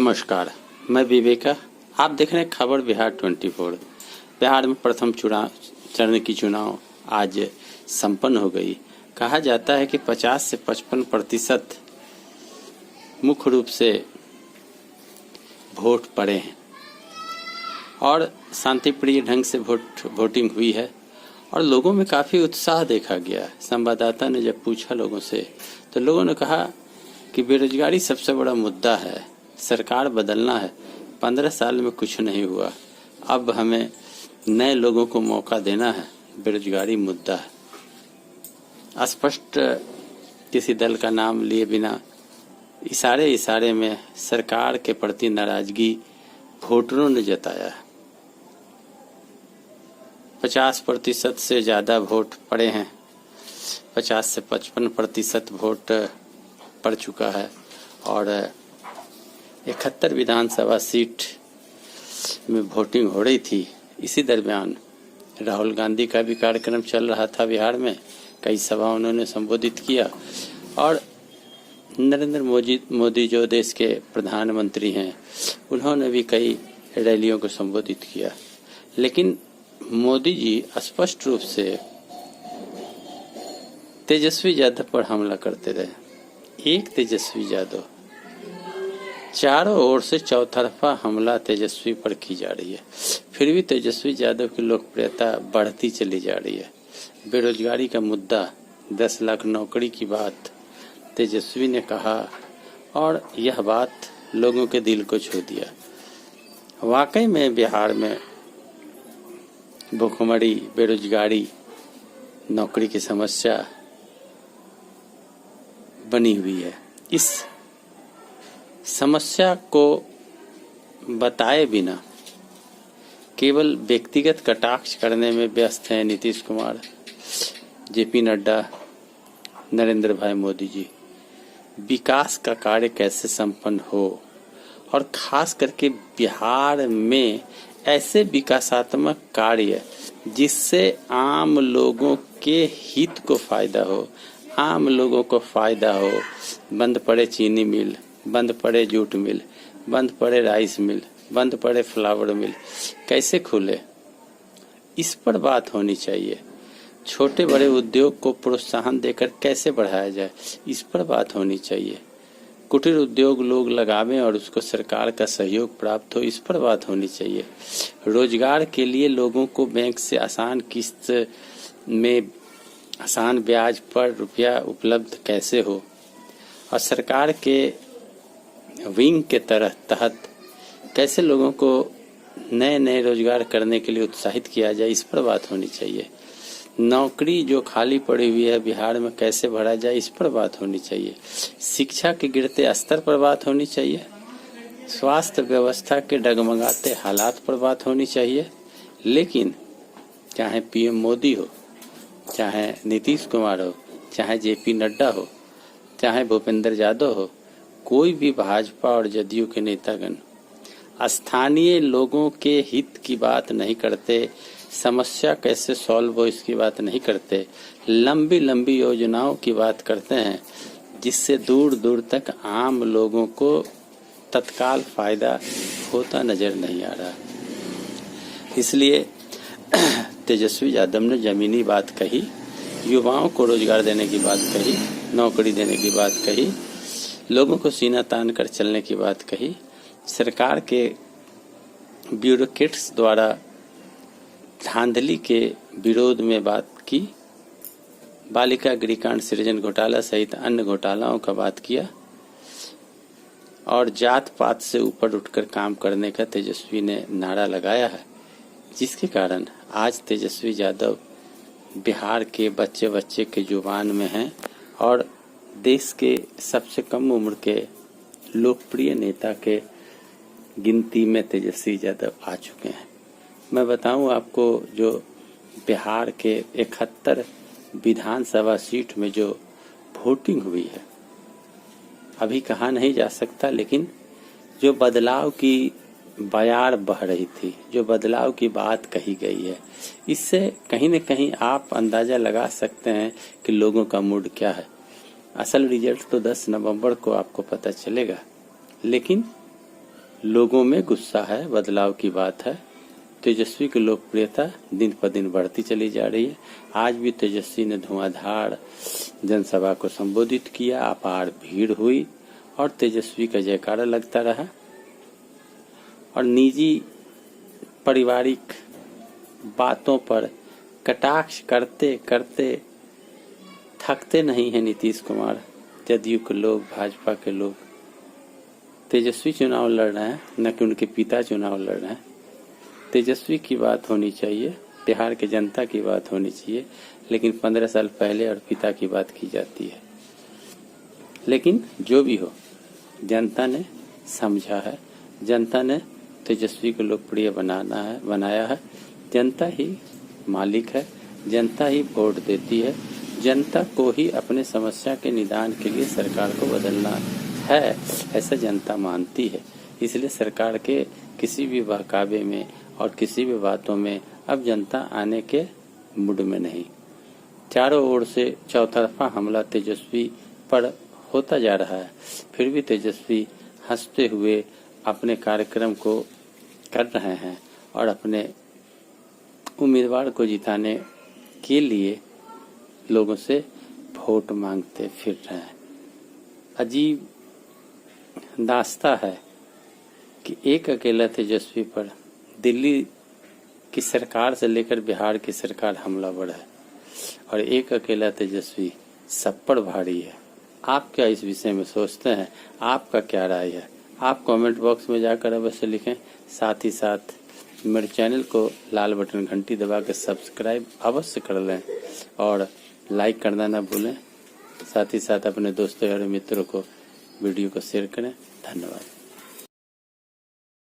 नमस्कार, मैं विवेका। आप देख रहे हैं खबर बिहार 24। बिहार में प्रथम चरण की चुनाव आज संपन्न हो गई। कहा जाता है कि 50 से 55% मुख्य रूप से वोट पड़े हैं और शांतिप्रिय ढंग से वोटिंग हुई है और लोगों में काफ़ी उत्साह देखा गया। संवाददाता ने जब पूछा लोगों से तो लोगों ने कहा कि बेरोजगारी सबसे बड़ा मुद्दा है, सरकार बदलना है, 15 साल में कुछ नहीं हुआ, अब हमें नए लोगों को मौका देना है, बेरोजगारी मुद्दा है। स्पष्ट किसी दल का नाम लिए बिना इशारे में सरकार के प्रति नाराजगी वोटरों ने जताया। 50% से ज़्यादा वोट पड़े हैं, 50 से 55% वोट पड़ चुका है और 71 विधानसभा सीट में वोटिंग हो रही थी। इसी दरमियान राहुल गांधी का भी कार्यक्रम चल रहा था बिहार में, कई सभा उन्होंने संबोधित किया और नरेंद्र मोदी जो देश के प्रधानमंत्री हैं उन्होंने भी कई रैलियों को संबोधित किया। लेकिन मोदी जी स्पष्ट रूप से तेजस्वी यादव पर हमला करते रहे। एक तेजस्वी यादव, चारों ओर से चौतरफा हमला तेजस्वी पर की जा रही है, फिर भी तेजस्वी यादव की लोकप्रियता बढ़ती चली जा रही है। बेरोजगारी का मुद्दा, 10 लाख नौकरी की बात तेजस्वी ने कहा और यह बात लोगों के दिल को छू दिया। वाकई में बिहार में भूखमरी, बेरोजगारी, नौकरी की समस्या बनी हुई है। इस समस्या को बताए बिना केवल व्यक्तिगत कटाक्ष करने में व्यस्त हैं नीतीश कुमार, जेपी नड्डा, नरेंद्र भाई मोदी जी। विकास का कार्य कैसे संपन्न हो और खास करके बिहार में ऐसे विकासात्मक कार्य जिससे आम लोगों के हित को फायदा हो, आम लोगों को फायदा हो। बंद पड़े चीनी मिल, बंद पड़े जूट मिल, बंद पड़े राइस मिल, बंद पड़े फ्लावर मिल, कैसे खुले, इस पर बात होनी चाहिए। छोटे बड़े उद्योग को प्रोत्साहन देकर कैसे बढ़ाया जाए, इस पर बात होनी चाहिए। कुटीर उद्योग लोग लगावें और उसको सरकार का सहयोग प्राप्त हो, इस पर बात होनी चाहिए। रोजगार के लिए लोगों को बैंक से आसान किस्त में आसान ब्याज पर रुपया उपलब्ध कैसे हो और सरकार के विंग के तहत कैसे लोगों को नए नए रोजगार करने के लिए उत्साहित किया जाए, इस पर बात होनी चाहिए। नौकरी जो खाली पड़ी हुई है बिहार में कैसे भरा जाए, इस पर बात होनी चाहिए। शिक्षा के गिरते स्तर पर बात होनी चाहिए। स्वास्थ्य व्यवस्था के डगमगाते हालात पर बात होनी चाहिए। लेकिन चाहे पीएम मोदी हो, चाहे नीतीश कुमार हो, चाहे जेपी नड्डा हो, चाहे भूपेंद्र यादव हो, कोई भी भाजपा और जदयू के नेतागण स्थानीय लोगों के हित की बात नहीं करते, समस्या कैसे सॉल्व हो इसकी बात नहीं करते, लंबी लंबी योजनाओं की बात करते हैं जिससे दूर दूर तक आम लोगों को तत्काल फायदा होता नजर नहीं आ रहा। इसलिए तेजस्वी यादव ने जमीनी बात कही, युवाओं को रोजगार देने की बात कही, नौकरी देने की बात कही, लोगों को सीना तान कर चलने की बात कही, सरकार के ब्यूरोक्रेट्स द्वारा धांधली के विरोध में बात की, बालिका गृहकांड सृजन घोटाला सहित अन्य घोटालाओं का बात किया और जात पात से ऊपर उठकर काम करने का तेजस्वी ने नारा लगाया है, जिसके कारण आज तेजस्वी यादव बिहार के बच्चे के जुबान में हैं और देश के सबसे कम उम्र के लोकप्रिय नेता के गिनती में तेजस्वी यादव आ चुके हैं। मैं बताऊं आपको, जो बिहार के 71 विधानसभा सीट में जो वोटिंग हुई है, अभी कहा नहीं जा सकता, लेकिन जो बदलाव की बयार बह रही थी, जो बदलाव की बात कही गई है, इससे कहीं न कहीं आप अंदाजा लगा सकते हैं कि लोगों का मूड क्या है। असल रिजल्ट तो 10 नवंबर को आपको पता चलेगा, लेकिन लोगों में गुस्सा है, बदलाव की बात है। तेजस्वी की लोकप्रियता दिन पर दिन बढ़ती चली जा रही है। आज भी तेजस्वी ने धुआंधार जनसभा को संबोधित किया, अपार भीड़ हुई और तेजस्वी का जयकारा लगता रहा। और निजी पारिवारिक बातों पर कटाक्ष करते करते थकते नहीं हैं नीतीश कुमार। जदयू के लोग, भाजपा के लोग, तेजस्वी चुनाव लड़ रहे हैं, न कि उनके पिता चुनाव लड़ रहे हैं। तेजस्वी की बात होनी चाहिए, बिहार के जनता की बात होनी चाहिए, लेकिन 15 साल पहले और पिता की बात की जाती है। लेकिन जो भी हो, जनता ने समझा है, जनता ने तेजस्वी को लोकप्रिय बनाया है। जनता ही मालिक है, जनता ही वोट देती है, जनता को ही अपने समस्या के निदान के लिए सरकार को बदलना है, ऐसा जनता मानती है। इसलिए सरकार के किसी भी बहकावे में और किसी भी बातों में अब जनता आने के मूड में नहीं। चारों ओर से चौतरफा हमला तेजस्वी पर होता जा रहा है, फिर भी तेजस्वी हंसते हुए अपने कार्यक्रम को कर रहे हैं और अपने उम्मीदवार को जिताने के लिए लोगों से वोट मांगते फिर रहे हैं। अजीब दास्ता है कि एक अकेला तेजस्वी पर दिल्ली की सरकार से लेकर बिहार की सरकार हमलावर है और एक अकेला तेजस्वी सब पर भारी है। आप क्या इस विषय में सोचते हैं? आपका क्या राय है? आप कमेंट बॉक्स में जाकर अवश्य लिखें। साथ ही साथ मेरे चैनल को लाल बटन घंटी दबा के सब्सक्राइब अवश्य कर लें और लाइक करना ना भूलें। साथ ही साथ अपने दोस्तों और मित्रों को वीडियो को शेयर करें। धन्यवाद।